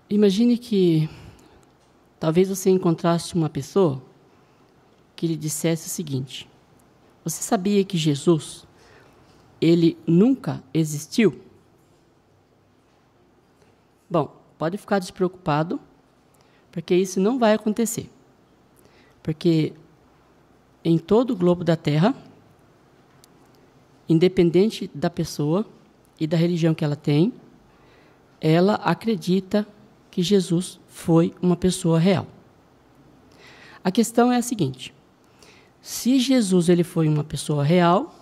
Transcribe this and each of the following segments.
Imagine que talvez você encontrasse uma pessoa que lhe dissesse o seguinte: você sabia que Jesus, ele nunca existiu? Bom, pode ficar despreocupado, porque isso não vai acontecer. Porque em todo o globo da Terra, independente da pessoa e da religião que ela tem, ela acredita que Jesus foi uma pessoa real. A questão é a seguinte: se Jesus ele foi uma pessoa real,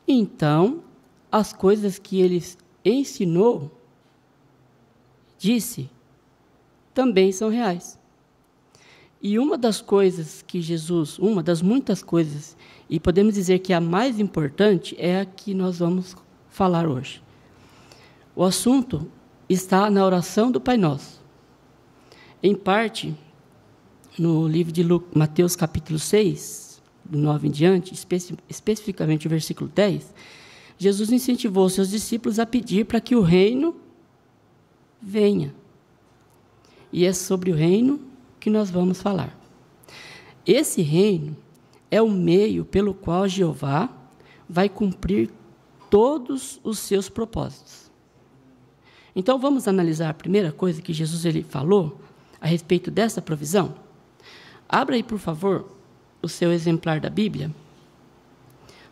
então as coisas que ele ensinou, disse, também são reais. E uma das coisas que Jesus, uma das muitas coisas, e podemos dizer que a mais importante, é a que nós vamos falar hoje. O assunto está na oração do Pai Nosso. Em parte, no livro de Mateus capítulo 6, do 9 em diante, especificamente o versículo 10, Jesus incentivou seus discípulos a pedir para que o reino venha. E é sobre o reino que nós vamos falar. Esse reino é o meio pelo qual Jeová vai cumprir todos os seus propósitos. Então, vamos analisar a primeira coisa que Jesus ele falou a respeito dessa provisão? Abra aí, por favor, o seu exemplar da Bíblia,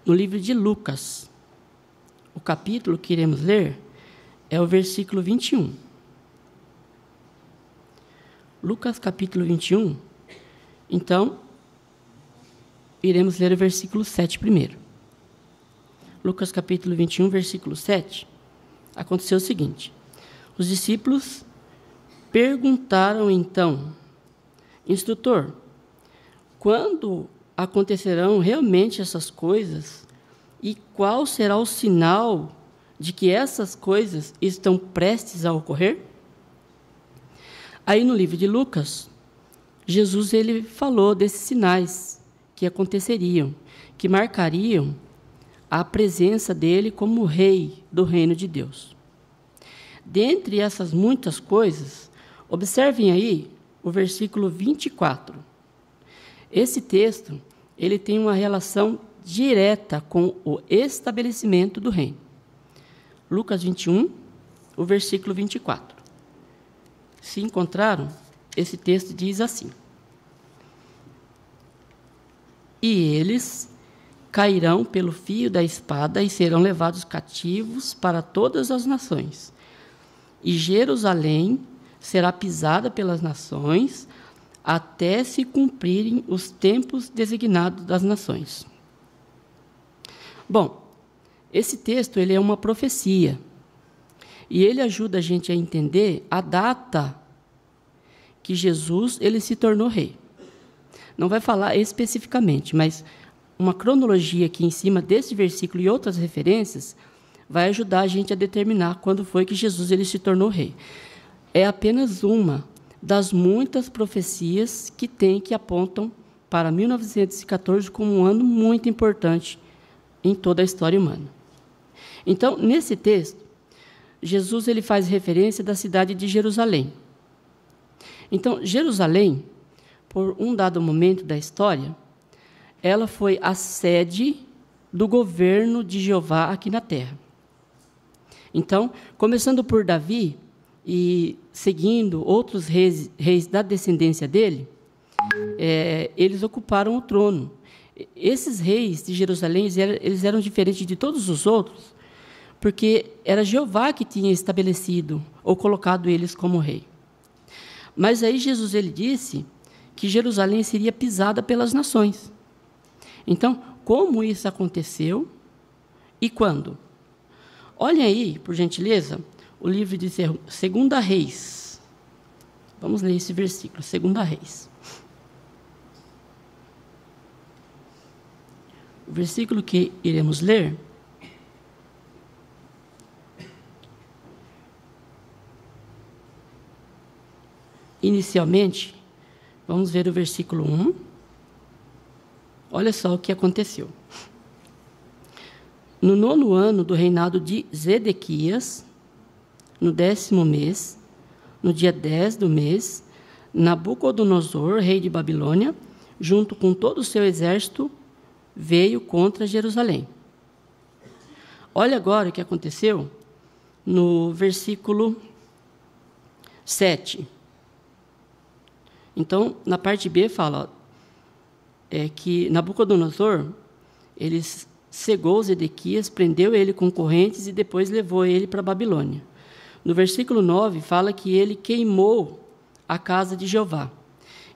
no livro de Lucas. O capítulo que iremos ler é o versículo 21. Lucas, capítulo 21. Então, iremos ler o versículo 7 primeiro. Lucas, capítulo 21, versículo 7. Aconteceu o seguinte: os discípulos perguntaram então: Instrutor, quando acontecerão realmente essas coisas? E qual será o sinal de que essas coisas estão prestes a ocorrer? Aí no livro de Lucas, Jesus ele falou desses sinais que aconteceriam, que marcariam a presença dele como rei do reino de Deus. Dentre essas muitas coisas, observem aí o versículo 24. Esse texto ele tem uma relação direta com o estabelecimento do reino. Lucas 21, o versículo 24. Se encontraram, esse texto diz assim: e eles cairão pelo fio da espada e serão levados cativos para todas as nações. E Jerusalém será pisada pelas nações até se cumprirem os tempos designados das nações. Bom, esse texto ele é uma profecia. E ele ajuda a gente a entender a data que Jesus ele se tornou rei. Não vai falar especificamente, mas uma cronologia aqui em cima desse versículo e outras referências vai ajudar a gente a determinar quando foi que Jesus ele se tornou rei. É apenas uma das muitas profecias que apontam para 1914 como um ano muito importante em toda a história humana. Então, nesse texto, Jesus ele faz referência da cidade de Jerusalém. Então, Jerusalém, por um dado momento da história, ela foi a sede do governo de Jeová aqui na terra. Então, começando por Davi e seguindo outros reis da descendência dele, eles ocuparam o trono. Esses reis de Jerusalém, eles eram diferentes de todos os outros, porque era Jeová que tinha estabelecido ou colocado eles como rei. Mas aí Jesus ele disse que Jerusalém seria pisada pelas nações. Então, como isso aconteceu e quando? Olhem aí, por gentileza, o livro de 2 Reis. Vamos ler esse versículo, 2 Reis. O versículo que iremos ler inicialmente, vamos ver o versículo 1. Olha só o que aconteceu. No 9º ano do reinado de Zedequias, no 10º mês, no dia 10 do mês, Nabucodonosor, rei de Babilônia, junto com todo o seu exército, veio contra Jerusalém. Olha agora o que aconteceu no versículo 7. Então, na parte B fala que Nabucodonosor, ele cegou Zedequias, prendeu ele com correntes e depois levou ele para a Babilônia. No versículo 9 fala que ele queimou a casa de Jeová.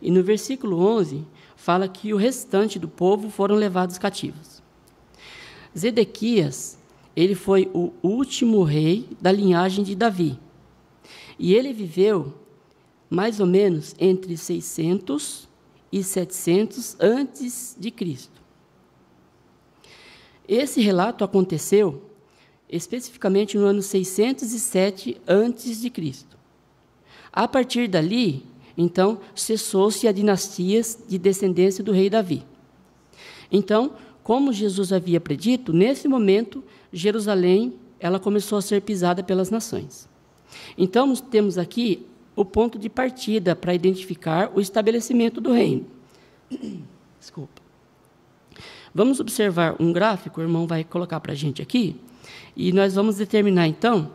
E no versículo 11 fala que o restante do povo foram levados cativos. Zedequias, ele foi o último rei da linhagem de Davi. E ele viveu mais ou menos entre 600 e 700 antes de Cristo. Esse relato aconteceu especificamente no ano 607 antes de Cristo. A partir dali, então, cessou-se a dinastias de descendência do rei Davi. Então, como Jesus havia predito, nesse momento, Jerusalém ela começou a ser pisada pelas nações. Então, nós temos aqui o ponto de partida para identificar o estabelecimento do reino. Desculpa. Vamos observar um gráfico, o irmão vai colocar para a gente aqui, e nós vamos determinar, então,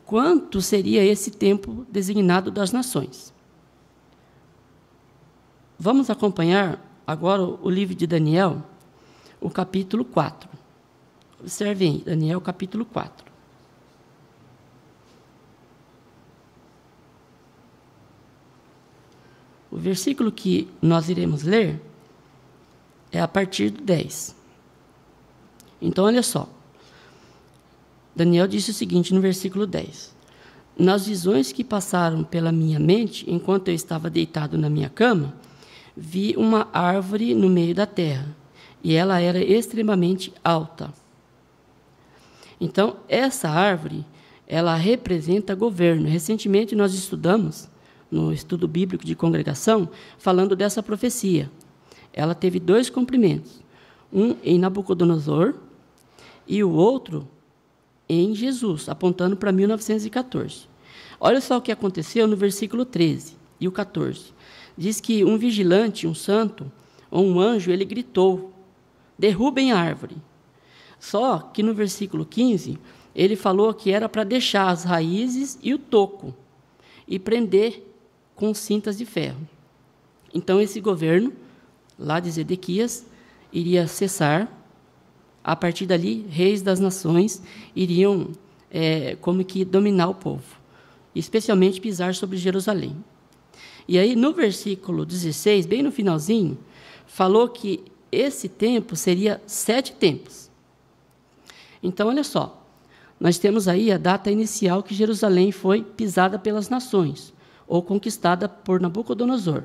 quanto seria esse tempo designado das nações. Vamos acompanhar agora o livro de Daniel, o capítulo 4. Observem, Daniel, capítulo 4. O versículo que nós iremos ler é a partir do 10. Então, olha só. Daniel disse o seguinte no versículo 10. Nas visões que passaram pela minha mente, enquanto eu estava deitado na minha cama, vi uma árvore no meio da terra, e ela era extremamente alta. Então, essa árvore, ela representa governo. Recentemente, nós estudamos, no estudo bíblico de congregação, falando dessa profecia. Ela teve 2 cumprimentos, um em Nabucodonosor e o outro em Jesus, apontando para 1914. Olha só o que aconteceu no versículo 13 e o 14. Diz que um vigilante, um santo, ou um anjo, ele gritou, derrubem a árvore. Só que no versículo 15, ele falou que era para deixar as raízes e o toco, e prender com cintas de ferro. Então, esse governo, lá de Zedequias, iria cessar. A partir dali, reis das nações iriam como que dominar o povo, especialmente pisar sobre Jerusalém. E aí, no versículo 16, bem no finalzinho, falou que esse tempo seria 7 tempos. Então, olha só, nós temos aí a data inicial que Jerusalém foi pisada pelas nações, ou conquistada por Nabucodonosor.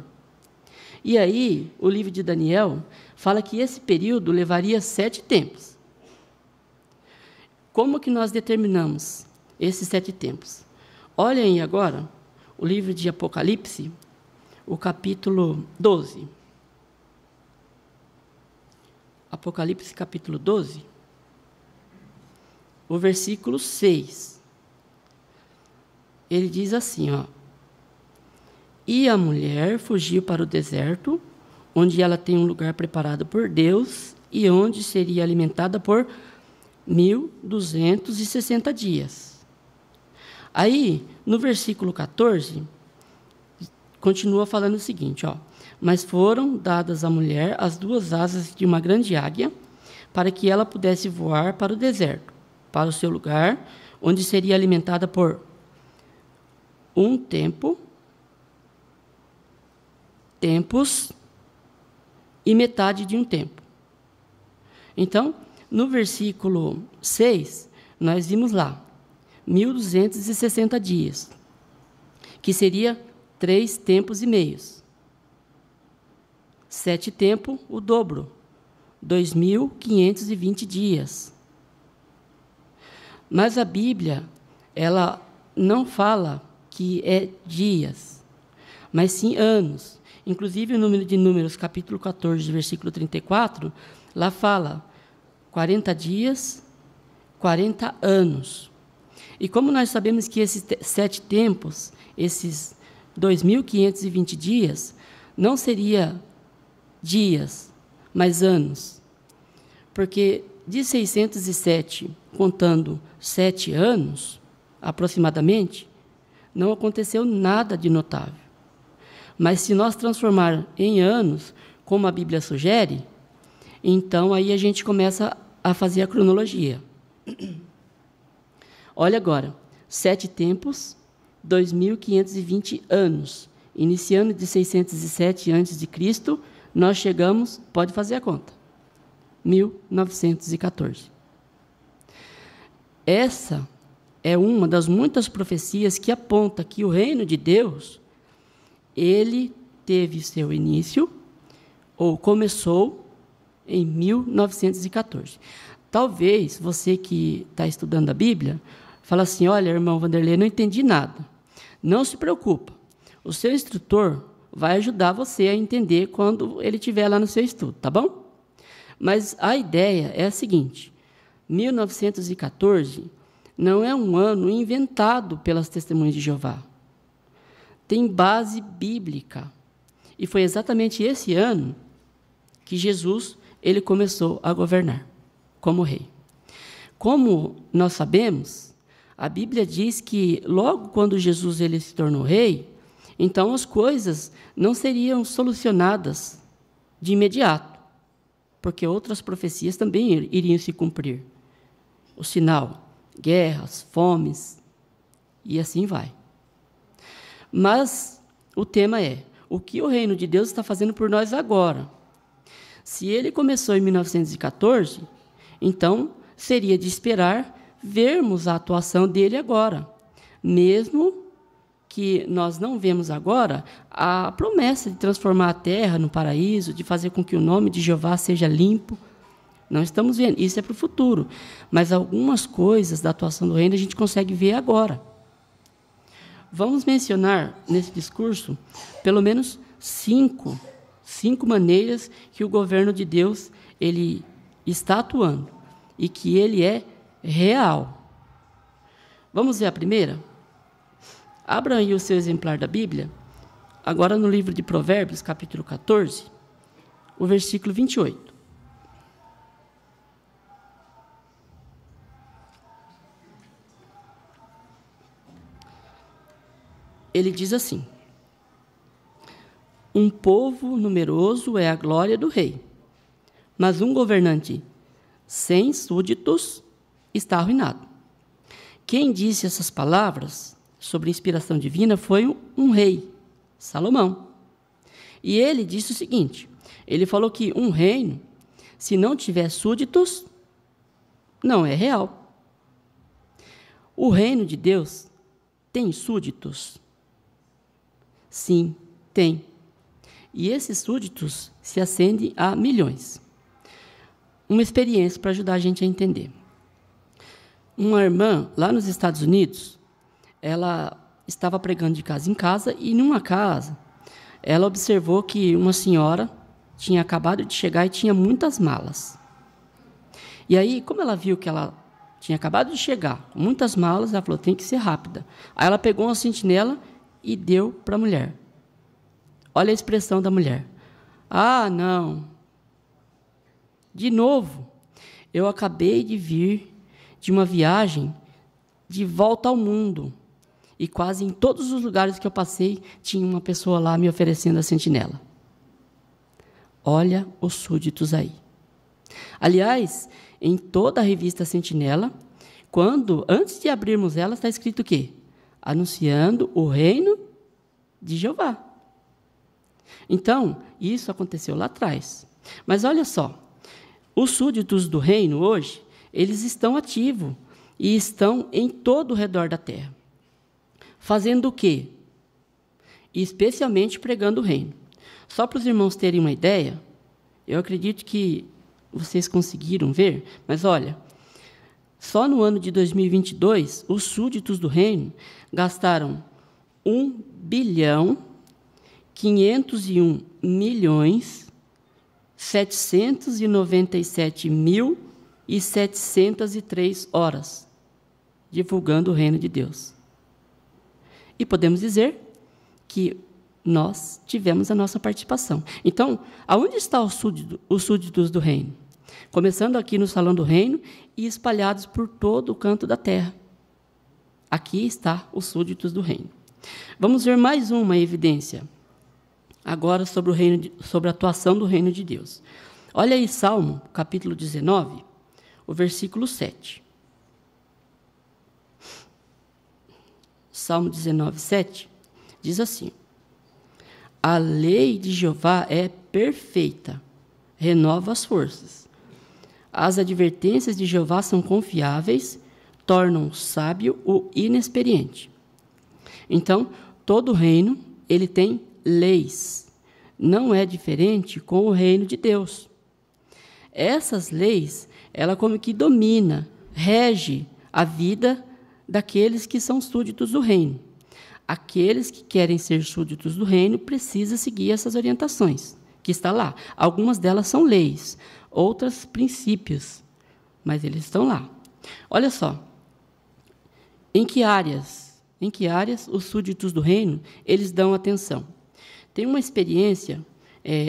E aí, o livro de Daniel fala que esse período levaria 7 tempos. Como que nós determinamos esses 7 tempos? Olhem agora o livro de Apocalipse, o capítulo 12. Apocalipse, capítulo 12, o versículo 6. Ele diz assim, ó. E a mulher fugiu para o deserto, onde ela tem um lugar preparado por Deus e onde seria alimentada por 1.260 dias. Aí, no versículo 14, continua falando o seguinte, ó. Mas foram dadas à mulher as 2 asas de uma grande águia, para que ela pudesse voar para o deserto, para o seu lugar, onde seria alimentada por um tempo, tempos e metade de um tempo. Então, no versículo 6, nós vimos lá, 1.260 dias, que seria 3 tempos e meios. 7 tempos, o dobro, 2.520 dias. Mas a Bíblia, ela não fala que é dias, mas sim anos. Inclusive, o número de Números, capítulo 14, versículo 34, lá fala 40 dias, 40 anos. E como nós sabemos que esses 7 tempos, esses 2.520 dias, não seria dias, mas anos. Porque de 607, contando 7 anos, aproximadamente, não aconteceu nada de notável. Mas se nós transformar em anos, como a Bíblia sugere, então aí a gente começa a fazer a cronologia. Olha agora, 7 tempos, 2.520 anos. Iniciando de 607 a.C., nós chegamos, pode fazer a conta, 1914. Essa é uma das muitas profecias que aponta que o reino de Deus, ele teve seu início, ou começou, em 1914. Talvez você que está estudando a Bíblia, fala assim, olha, irmão Vanderlei, não entendi nada. Não se preocupa, o seu instrutor vai ajudar você a entender quando ele estiver lá no seu estudo, tá bom? Mas a ideia é a seguinte, 1914 não é um ano inventado pelas Testemunhas de Jeová. Tem base bíblica. E foi exatamente esse ano que Jesus ele começou a governar como rei. Como nós sabemos, a Bíblia diz que logo quando Jesus ele se tornou rei, então as coisas não seriam solucionadas de imediato, porque outras profecias também iriam se cumprir. O sinal, guerras, fomes, e assim vai. Mas o tema é, o que o reino de Deus está fazendo por nós agora? Se ele começou em 1914, então seria de esperar vermos a atuação dele agora, mesmo que nós não vemos agora a promessa de transformar a terra no paraíso, de fazer com que o nome de Jeová seja limpo. Não estamos vendo, isso é para o futuro. Mas algumas coisas da atuação do reino a gente consegue ver agora. Vamos mencionar nesse discurso pelo menos cinco maneiras que o governo de Deus ele está atuando e que ele é real. Vamos ver a primeira? Abra aí o seu exemplar da Bíblia, agora no livro de Provérbios, capítulo 14, o versículo 28. Ele diz assim, um povo numeroso é a glória do rei, mas um governante sem súditos está arruinado. Quem disse essas palavras sobre inspiração divina foi um rei, Salomão. E ele disse o seguinte, ele falou que um reino, se não tiver súditos, não é real. O reino de Deus tem súditos? Sim, tem. E esses súditos se ascendem a milhões. Uma experiência para ajudar a gente a entender. Uma irmã, lá nos Estados Unidos, ela estava pregando de casa em casa e, numa casa, ela observou que uma senhora tinha acabado de chegar e tinha muitas malas. E aí, como ela viu que ela tinha acabado de chegar, com muitas malas, ela falou, tem que ser rápida. Aí ela pegou uma sentinela e deu para a mulher. Olha a expressão da mulher. Ah, não. De novo, eu acabei de vir de uma viagem de volta ao mundo. E quase em todos os lugares que eu passei, tinha uma pessoa lá me oferecendo a sentinela. Olha os súditos aí. Aliás, em toda a revista Sentinela, antes de abrirmos ela, está escrito o quê? Anunciando o reino de Jeová. Então, isso aconteceu lá atrás. Mas olha só, os súditos do reino hoje, eles estão ativos e estão em todo o redor da terra. Fazendo o quê? Especialmente pregando o reino. Só para os irmãos terem uma ideia, eu acredito que vocês conseguiram ver, mas olha, só no ano de 2022, os súditos do reino gastaram 1.501.797.703 horas divulgando o reino de Deus. E podemos dizer que nós tivemos a nossa participação. Então, aonde está os súditos do reino? Começando aqui no salão do reino e espalhados por todo o canto da terra. Aqui está os súditos do reino. Vamos ver mais uma evidência, agora sobre a atuação do reino de Deus. Olha aí Salmo, capítulo 19, o versículo 7. Salmo 19, 7, diz assim: a lei de Jeová é perfeita, renova as forças. As advertências de Jeová são confiáveis, tornam sábio o inexperiente. Então, todo reino, ele tem leis. Não é diferente com o reino de Deus. Essas leis, ela como que domina, rege a vida daqueles que são súditos do reino. Aqueles que querem ser súditos do reino precisam seguir essas orientações, que está lá. Algumas delas são leis, outras princípios, mas eles estão lá. Olha só, em que áreas os súditos do reino, eles dão atenção? Tem uma experiência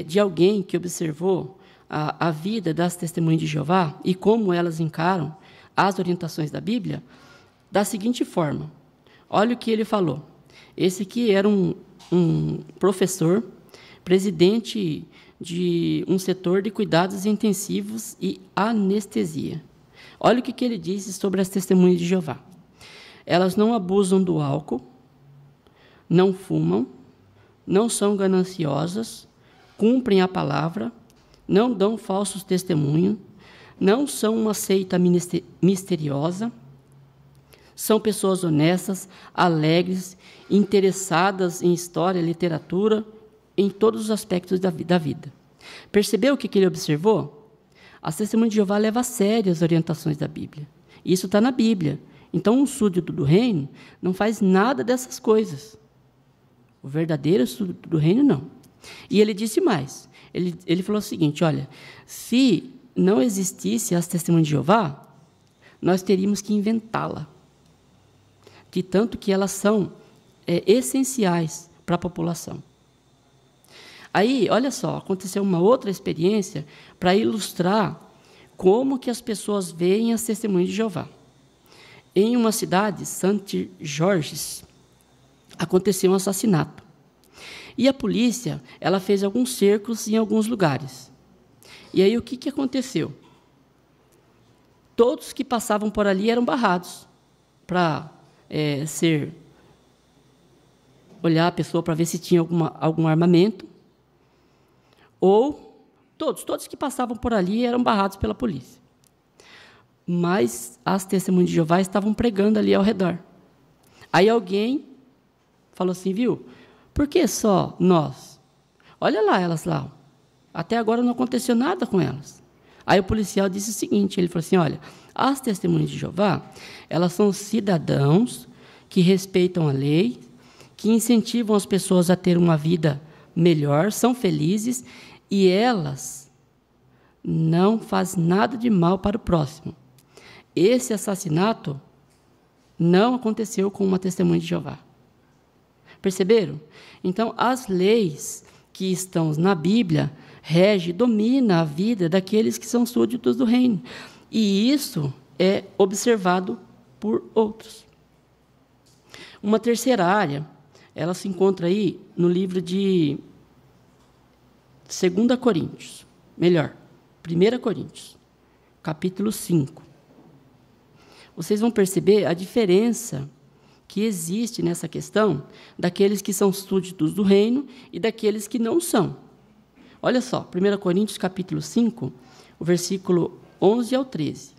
de alguém que observou a vida das testemunhas de Jeová e como elas encaram as orientações da Bíblia, da seguinte forma. Olha o que ele falou. Esse aqui era um professor, presidente de um setor de cuidados intensivos e anestesia. Olha o que ele disse sobre as testemunhas de Jeová. Elas não abusam do álcool, não fumam, não são gananciosas, cumprem a palavra, não dão falsos testemunhos, não são uma seita misteriosa, são pessoas honestas, alegres, interessadas em história, literatura, em todos os aspectos da vida. Percebeu o que ele observou? As testemunhas de Jeová levam a sério as orientações da Bíblia. Isso está na Bíblia. Então, um súdito do reino não faz nada dessas coisas. O verdadeiro súdito do reino, não. E ele disse mais. Ele falou o seguinte, olha, se não existisse as testemunhas de Jeová, nós teríamos que inventá-la. De tanto que elas são essenciais para a população. Aí, olha só, aconteceu uma outra experiência para ilustrar como que as pessoas veem as testemunhas de Jeová. Em uma cidade, St. George's, aconteceu um assassinato. E a polícia, ela fez alguns cercos em alguns lugares. E aí o que aconteceu? Todos que passavam por ali eram barrados para olhar a pessoa para ver se tinha algum armamento. Ou todos que passavam por ali eram barrados pela polícia. Mas as testemunhas de Jeová estavam pregando ali ao redor. Aí alguém falou assim, viu? Por que só nós? Olha lá elas lá. Até agora não aconteceu nada com elas. Aí o policial disse o seguinte, ele falou assim, olha, as testemunhas de Jeová, elas são cidadãos que respeitam a lei, que incentivam as pessoas a ter uma vida melhor, são felizes, e elas não fazem nada de mal para o próximo. Esse assassinato não aconteceu com uma testemunha de Jeová. Perceberam? Então, as leis que estão na Bíblia dominam a vida daqueles que são súditos do reino. E isso é observado por outros. Uma terceira área, ela se encontra aí no livro de 2 Coríntios. Melhor, 1 Coríntios, capítulo 5. Vocês vão perceber a diferença que existe nessa questão daqueles que são súditos do reino e daqueles que não são. Olha só, 1 Coríntios, capítulo 5, o versículo 11 ao 13.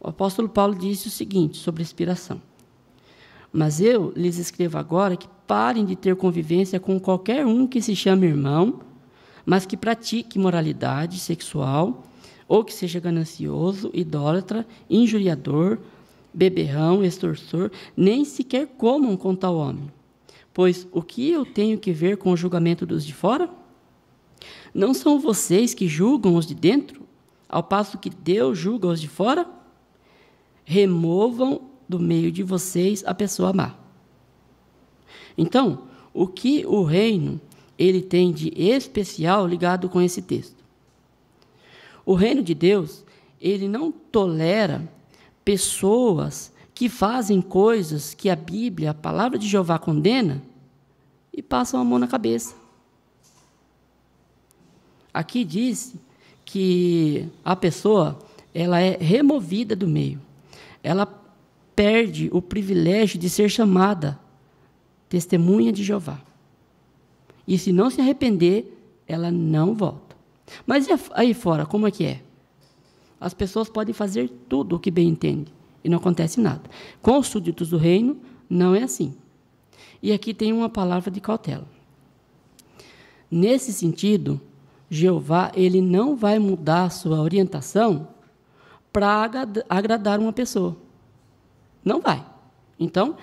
O apóstolo Paulo disse o seguinte sobre a inspiração. Mas eu lhes escrevo agora que parem de ter convivência com qualquer um que se chame irmão, mas que pratique imoralidade sexual, ou que seja ganancioso, idólatra, injuriador, beberrão, extorsor, nem sequer comam com tal homem. Pois o que eu tenho que ver com o julgamento dos de fora? Não são vocês que julgam os de dentro, ao passo que Deus julga os de fora? Removam do meio de vocês a pessoa má. Então, o que o reino ele tem de especial ligado com esse texto? O reino de Deus, ele não tolera pessoas que fazem coisas que a Bíblia, a palavra de Jeová condena e passam a mão na cabeça. Aqui diz que a pessoa ela é removida do meio. Ela perde o privilégio de ser chamada testemunha de Jeová. E se não se arrepender, ela não volta. Mas e aí fora, como é que é? As pessoas podem fazer tudo o que bem entendem e não acontece nada. Com os súditos do reino, não é assim. E aqui tem uma palavra de cautela. Nesse sentido, Jeová ele não vai mudar a sua orientação para agradar uma pessoa. Não vai. Então,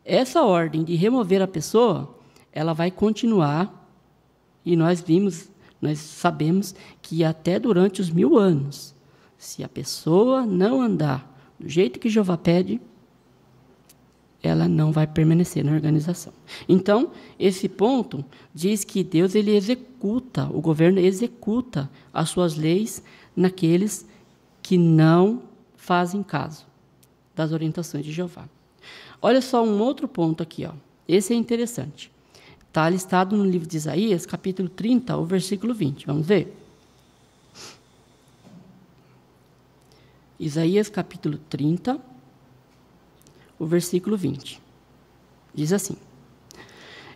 essa ordem de remover a pessoa, ela vai continuar, e nós sabemos que até durante os 1000 anos, se a pessoa não andar do jeito que Jeová pede, ela não vai permanecer na organização. Então, esse ponto diz que Deus ele executa, o governo executa as suas leis naqueles que não fazem caso das orientações de Jeová. Olha só um outro ponto aqui, ó. Esse é interessante. Está listado no livro de Isaías, capítulo 30, o versículo 20. Vamos ver? Isaías, capítulo 30, o versículo 20. Diz assim: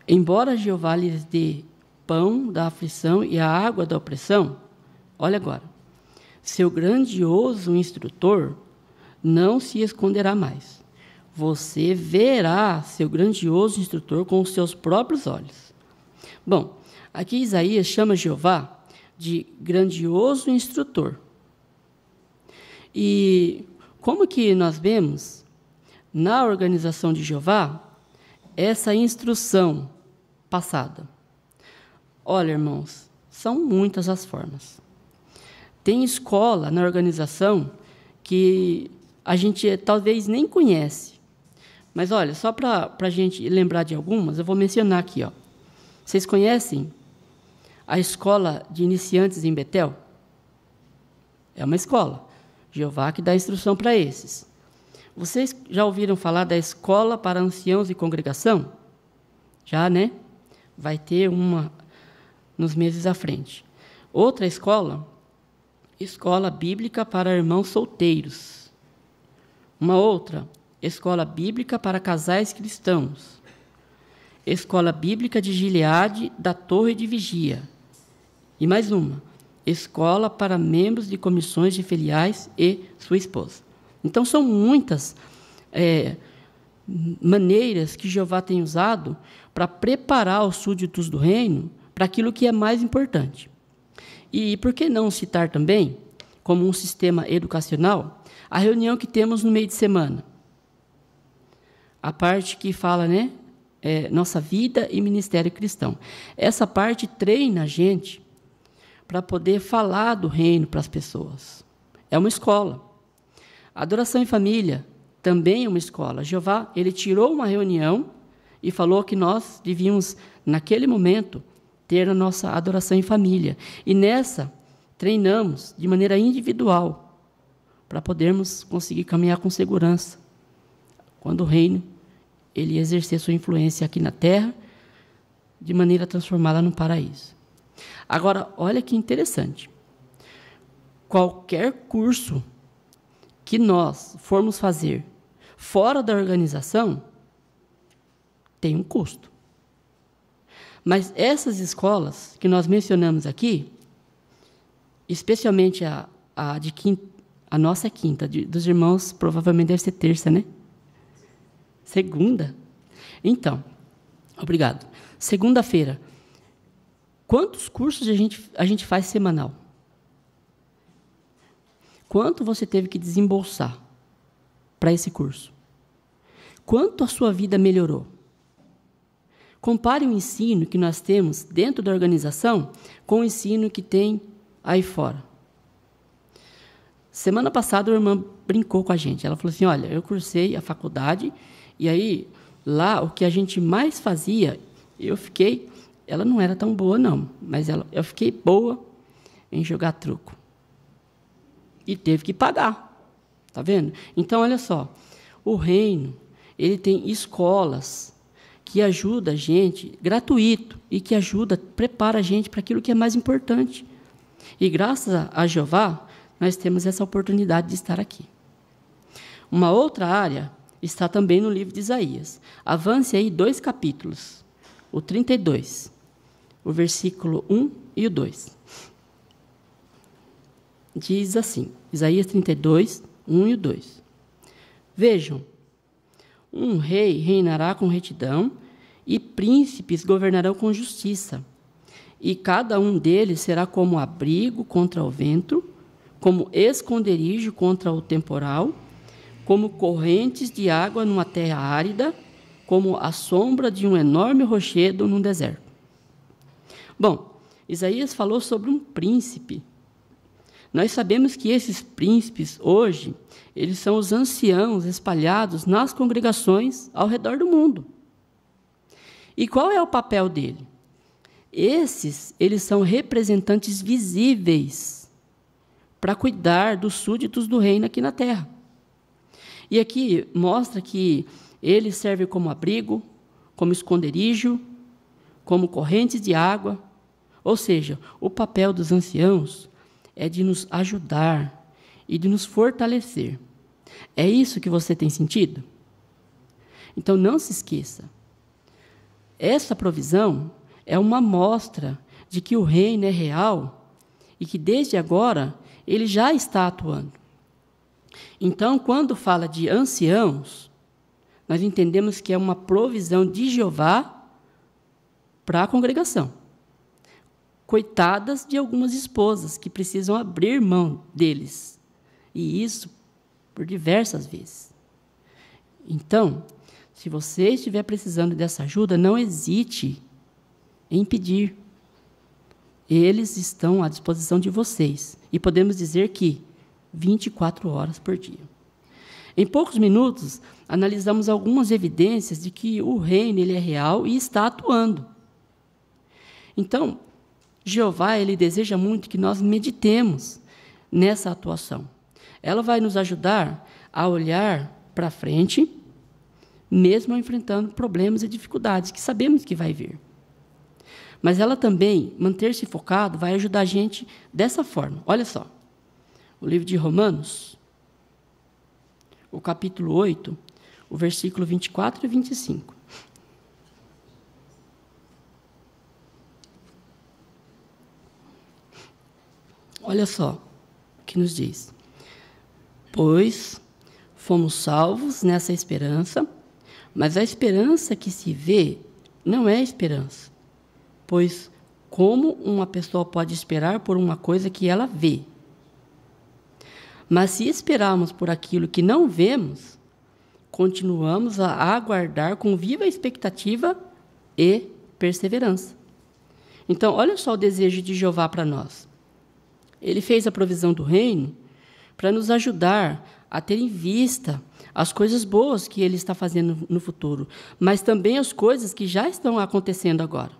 embora Jeová lhes dê pão da aflição e a água da opressão, olha agora, seu grandioso instrutor não se esconderá mais. Você verá seu grandioso instrutor com os seus próprios olhos. Bom, aqui Isaías chama Jeová de grandioso instrutor. E como que nós vemos na organização de Jeová essa instrução passada? Olha, irmãos, são muitas as formas. Tem escola na organização que a gente talvez nem conhece. Mas, olha, só para a gente lembrar de algumas, eu vou mencionar aqui. Ó. Vocês conhecem a escola de iniciantes em Betel? É uma escola. Jeová que dá instrução para esses. Vocês já ouviram falar da escola para anciãos e congregação? Já, né? Vai ter uma nos meses à frente. Outra escola, escola bíblica para irmãos solteiros. Uma outra, escola bíblica para casais cristãos. Escola bíblica de Gileade da Torre de Vigia. E mais uma, escola para membros de comissões de filiais e sua esposa. Então, são muitas maneiras que Jeová tem usado para preparar os súditos do reino para aquilo que é mais importante. E por que não citar também, como um sistema educacional, a reunião que temos no meio de semana? A parte que fala, né? Nossa vida e ministério cristão. Essa parte treina a gente para poder falar do reino para as pessoas. É uma escola. Adoração em família também é uma escola. Jeová, ele tirou uma reunião e falou que nós devíamos, naquele momento, ter a nossa adoração em família. E nessa, treinamos de maneira individual para podermos conseguir caminhar com segurança quando o reino ele exercer sua influência aqui na terra de maneira a transformá-la no paraíso. Agora, olha que interessante. Qualquer curso que nós formos fazer fora da organização tem um custo. Mas essas escolas que nós mencionamos aqui, especialmente a nossa quinta, dos irmãos, provavelmente deve ser terça, né? Segunda? Então, obrigado. Segunda-feira, quantos cursos a gente faz semanal? Quanto você teve que desembolsar para esse curso? Quanto a sua vida melhorou? Compare o ensino que nós temos dentro da organização com o ensino que tem aí fora. Semana passada, a irmã brincou com a gente. Ela falou assim, olha, eu cursei a faculdade e aí lá o que a gente mais fazia, ela não era tão boa não, mas eu fiquei boa em jogar truco. E teve que pagar, tá vendo? Então, olha só, o reino, ele tem escolas que ajudam a gente, gratuito, e que prepara a gente para aquilo que é mais importante. E graças a Jeová, nós temos essa oportunidade de estar aqui. Uma outra área está também no livro de Isaías. Avance aí 2 capítulos, o 32, o versículo 1 e o 2. Diz assim, Isaías 32, 1 e o 2. Vejam, um rei reinará com retidão e príncipes governarão com justiça. E cada um deles será como abrigo contra o vento, como esconderijo contra o temporal, como correntes de água numa terra árida, como a sombra de um enorme rochedo num deserto. Bom, Isaías falou sobre um príncipe. Nós sabemos que esses príncipes, hoje, eles são os anciãos espalhados nas congregações ao redor do mundo. E qual é o papel dele? Eles são representantes visíveis para cuidar dos súditos do reino aqui na terra. E aqui mostra que ele serve como abrigo, como esconderijo, como correntes de água. Ou seja, o papel dos anciãos é de nos ajudar e de nos fortalecer. É isso que você tem sentido? Então, não se esqueça. Essa provisão é uma mostra de que o reino é real e que, desde agora, ele já está atuando. Então, quando fala de anciãos, nós entendemos que é uma provisão de Jeová para a congregação. Coitadas de algumas esposas que precisam abrir mão deles. E isso por diversas vezes. Então, se você estiver precisando dessa ajuda, não hesite em pedir. Eles estão à disposição de vocês. E podemos dizer que 24 horas por dia. Em poucos minutos, analisamos algumas evidências de que o reino ele é real e está atuando. Então, Jeová ele deseja muito que nós meditemos nessa atuação. Ela vai nos ajudar a olhar para frente, mesmo enfrentando problemas e dificuldades que sabemos que vai vir. Mas ela também, manter-se focado, vai ajudar a gente dessa forma. Olha só, o livro de Romanos, o capítulo 8, o versículo 24 e 25. Olha só o que nos diz. Pois fomos salvos nessa esperança, mas a esperança que se vê não é esperança. Pois como uma pessoa pode esperar por uma coisa que ela vê? Mas se esperarmos por aquilo que não vemos, continuamos a aguardar com viva expectativa e perseverança. Então, olha só o desejo de Jeová para nós. Ele fez a provisão do reino para nos ajudar a ter em vista as coisas boas que ele está fazendo no futuro, mas também as coisas que já estão acontecendo agora.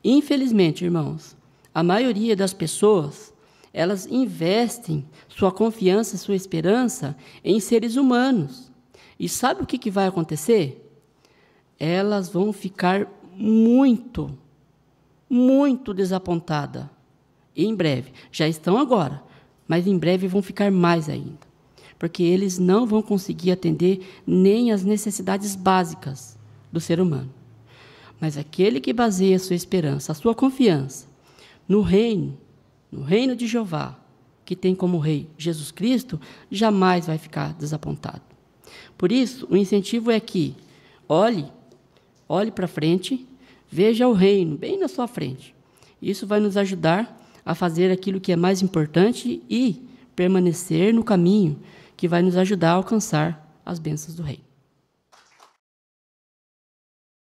Infelizmente, irmãos, a maioria das pessoas, elas investem sua confiança, sua esperança em seres humanos. E sabe o que vai acontecer? Elas vão ficar muito desapontadas. Em breve. Já estão agora, mas em breve vão ficar mais ainda. Porque eles não vão conseguir atender nem as necessidades básicas do ser humano. Mas aquele que baseia a sua esperança, a sua confiança no reino de Jeová, que tem como rei Jesus Cristo, jamais vai ficar desapontado. Por isso, o incentivo é que olhe para frente, veja o reino bem na sua frente. Isso vai nos ajudar a fazer aquilo que é mais importante e permanecer no caminho que vai nos ajudar a alcançar as bênçãos do reino.